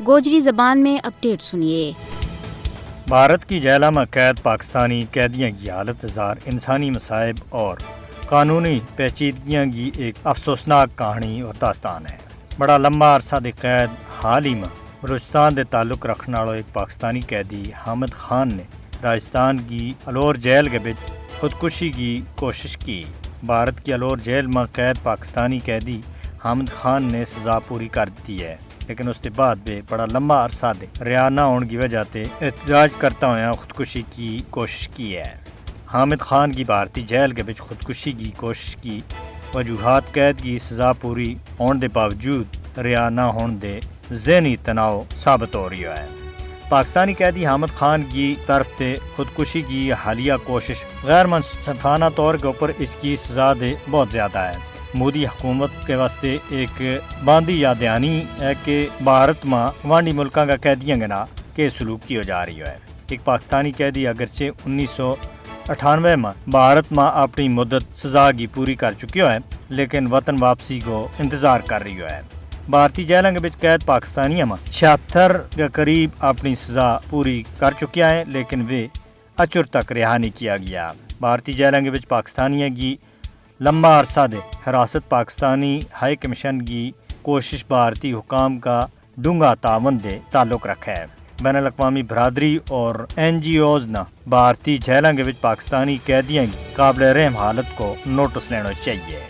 گوجری زبان میں اپڈیٹ سنیے۔ بھارت کی جیلوں میں قید پاکستانی قیدیوں کی حالت زار انسانی مصائب اور قانونی پیچیدگیاں کی ایک افسوسناک کہانی اور داستان ہے۔ بڑا لمبا عرصہ دی قید حال ہی میں بلوچستان دے تعلق رکھنے والا ایک پاکستانی قیدی حامد خان نے راجستھان کی الور جیل کے بچ خودکشی کی کوشش کی۔ بھارت کی الور جیل میں قید پاکستانی قیدی حامد خان نے سزا پوری کر دی ہے، لیکن اس کے بعد بھی بڑا لمبا عرصہ دے رہا نہ ہونے کی وجہ سے احتجاج کرتا ہوا خودکشی کی کوشش کی ہے۔ حامد خان کی بھارتی جیل کے بچ خودکشی کی کوشش کی وجوہات قید کی سزا پوری ہونے کے باوجود رہا نہ ہونے دے ذہنی تناؤ ثابت ہو رہی ہے۔ پاکستانی قیدی حامد خان کی طرف سے خودکشی کی حالیہ کوشش غیر منصفانہ طور کے اوپر اس کی سزا دے بہت زیادہ ہے۔ مودی حکومت کے واسطے ایک باندھی یا دہانی ہے کہ بھارت میں وانڈی ملکوں کا قیدیاں گنا کے سلوک کی جا رہی ہے۔ ایک پاکستانی قیدی اگرچہ 1998 میں بھارت میں اپنی مدت سزا کی پوری کر چکی ہے، لیکن وطن واپسی کو انتظار کر رہی ہے۔ بھارتی جیلوں کے بچ قید پاکستانیوں میں 76 کے قریب اپنی سزا پوری کر چکے ہیں، لیکن وہ اچر تک رہا نہیں کیا گیا۔ بھارتی جیلوں کے بچ پاکستانیوں کی لمبا عرصہ دے حراست پاکستانی ہائی کمیشن کی کوشش بھارتی حکام کا ڈونگا تعاون دے تعلق رکھا ہے۔ بین الاقوامی برادری اور NGOز نے بھارتی جیلوں کے بچ پاکستانی قیدیوں کی قابل رحم حالت کو نوٹس لینا چاہیے۔